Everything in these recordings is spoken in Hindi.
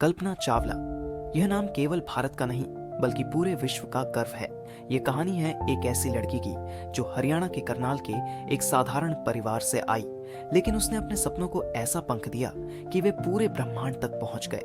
कल्पना चावला, यह नाम केवल भारत का नहीं बल्कि पूरे विश्व का गर्व है। ये कहानी है एक ऐसी लड़की की जो हरियाणा के करनाल के एक साधारण परिवार से आई, लेकिन उसने अपने सपनों को ऐसा पंख दिया कि वे पूरे ब्रह्मांड तक पहुंच गए।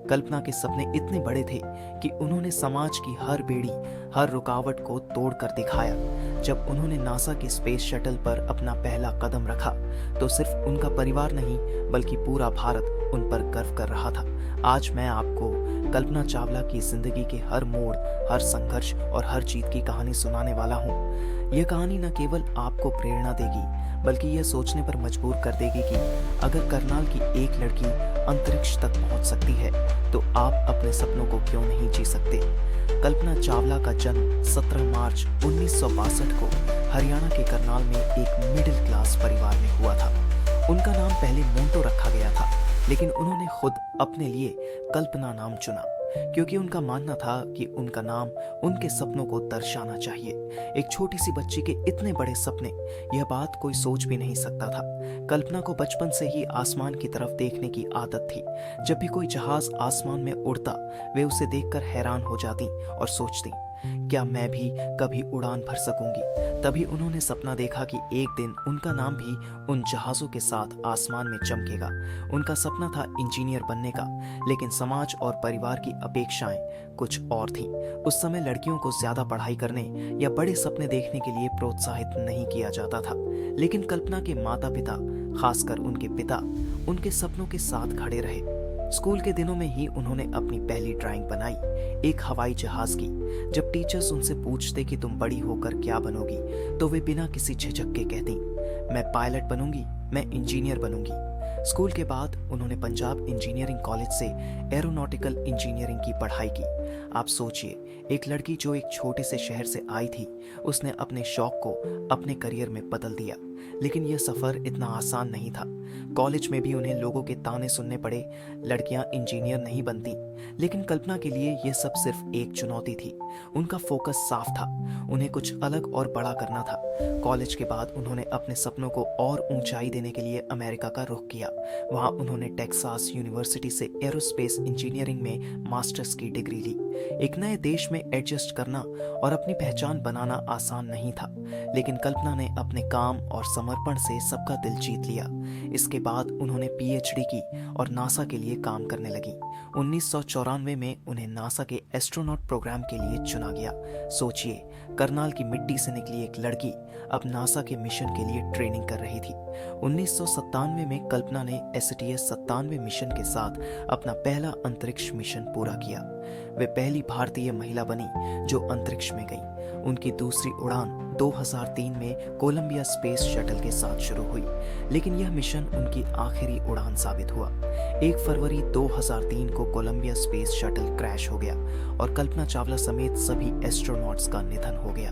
कल्पना के सपने इतने बड़े थे कि उन्होंने समाज की हर बेड़ी, हर रुकावट को तोड़कर दिखाया। जब उन्होंने नासा के स्पेस शटल पर अपना पहला कदम रखा तो सिर्फ उनका परिवार नहीं बल्कि पूरा भारत उन पर गर्व कर रहा था। आज मैं आपको कल्पना चावला की जिंदगी के हर मोड़, हर संघर्ष और हर जीत की कहानी सुनाने वाला हूँ। यह कहानी न केवल आपको प्रेरणा देगी बल्कि यह सोचने पर मजबूर कर देगी कि अगर करनाल की एक लड़की अंतरिक्ष तक पहुंच सकती है तो आप अपने सपनों को क्यों नहीं जी सकते। कल्पना चावला का जन्म 17 मार्च 1962 को हरियाणा के करनाल में एक मिडिल क्लास परिवार में हुआ था। उनका नाम पहले मोंटो रखा गया था, लेकिन उन्होंने खुद अपने लिए कल्पना नाम चुना क्योंकि उनका मानना था कि उनका नाम उनके सपनों को दर्शाना चाहिए। एक छोटी सी बच्ची के इतने बड़े सपने, यह बात कोई सोच भी नहीं सकता था। कल्पना को बचपन से ही आसमान की तरफ देखने की आदत थी। जब भी कोई जहाज आसमान में उड़ता, वे उसे देखकर हैरान हो जाती और सोचती, क्या मैं भी कभी उड़ान भर सकूंगी। तभी उन्होंने सपना देखा कि एक दिन उनका नाम भी उन जहाजों के साथ आसमान में चमकेगा। उनका सपना था इंजीनियर बनने का, लेकिन समाज और परिवार की अपेक्षाएं कुछ और थीं। उस समय लड़कियों को ज्यादा पढ़ाई करने या बड़े सपने देखने के लिए प्रोत्साहित नहीं किया जाता था। लेकिन कल्पना के माता पिता, खासकर उनके पिता, उनके सपनों के साथ खड़े रहे। स्कूल के दिनों में ही उन्होंने अपनी पहली ड्राइंग बनाई, एक हवाई जहाज की। जब टीचर्स उनसे पूछते कि तुम बड़ी होकर क्या बनोगी, तो वे बिना किसी झिझक के कहती, मैं पायलट बनूंगी, मैं इंजीनियर बनूंगी। स्कूल के बाद उन्होंने पंजाब इंजीनियरिंग कॉलेज से एरोनॉटिकल इंजीनियरिंग की पढ़ाई की। आप सोचिए, एक लड़की जो एक छोटे से शहर से आई थी, उसने अपने शौक को अपने करियर में बदल दिया। लेकिन यह सफर इतना आसान नहीं था। कॉलेज में भी उन्हें लोगों के ताने सुनने पड़े, लड़कियां इंजीनियर नहीं बनती। लेकिन कल्पना के लिए यह सब सिर्फ एक चुनौती थी। उनका फोकस साफ था, उन्हें कुछ अलग और बड़ा करना था। कॉलेज के बाद उन्होंने अपने सपनों को और ऊंचाई देने के लिए अमेरिका का रुख किया। वहां उन्होंने टेक्सास यूनिवर्सिटी से एरोस्पेस इंजीनियरिंग में मास्टर्स की डिग्री ली। एक नए देश में एडजस्ट करना और अपनी पहचान बनाना आसान नहीं था, लेकिन कल्पना ने अपने काम और समर्पण से सबका दिल जीत लिया। इसके बाद उन्होंने पीएचडी की और नासा के लिए काम करने लगी। 1994 में उन्हें नासा के एस्ट्रोनॉट प्रोग्राम के लिए चुना गया। सोचिए, करनाल की मिट्टी से निकली एक लड़की अब नासा के मिशन के लिए ट्रेनिंग कर रही थी। 1997 में कल्पना ने STS 97 मिशन के साथ अपना पहला अंतरिक्ष मिशन पूरा किया। वे पहली भारतीय महिला बनी जो अंतरिक्ष में गई। उनकी दूसरी उड़ान 2003 में कोलंबिया स्पेस शटल के साथ शुरू हुई, लेकिन यह मिशन उनकी आखिरी उड़ान साबित हुआ। 1 फरवरी 2003 को कोलंबिया स्पेस शटल क्रैश हो गया और कल्पना चावला समेत सभी एस्ट्रोनॉट्स का निधन हो गया।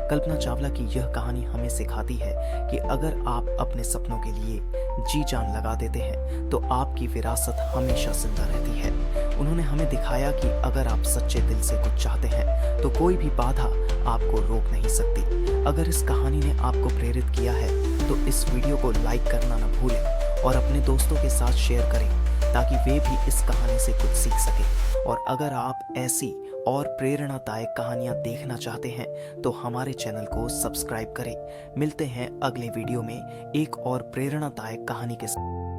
कल्पना चावला की यह कहानी हमें सिखाती है कि अगर आप अपने सपनों के लिए जी जान लगा देते हैं तो आपकी विरासत हमेशा जिंदा रहती है। उन्होंने हमें दिखाया कि अगर आप सच्चे दिल से कुछ चाहते हैं तो कोई भी बाधा आपको रोक नहीं सकती। अगर इस कहानी ने आपको प्रेरित किया है तो इस वीडियो को लाइक करना न भूलें और अपने दोस्तों के साथ शेयर करें ताकि वे भी इस कहानी से कुछ सीख सकें। और अगर आप ऐसी और प्रेरणादायक कहानियां देखना चाहते हैं तो हमारे चैनल को सब्सक्राइब करें। मिलते हैं अगले वीडियो में एक और प्रेरणादायक कहानी के साथ।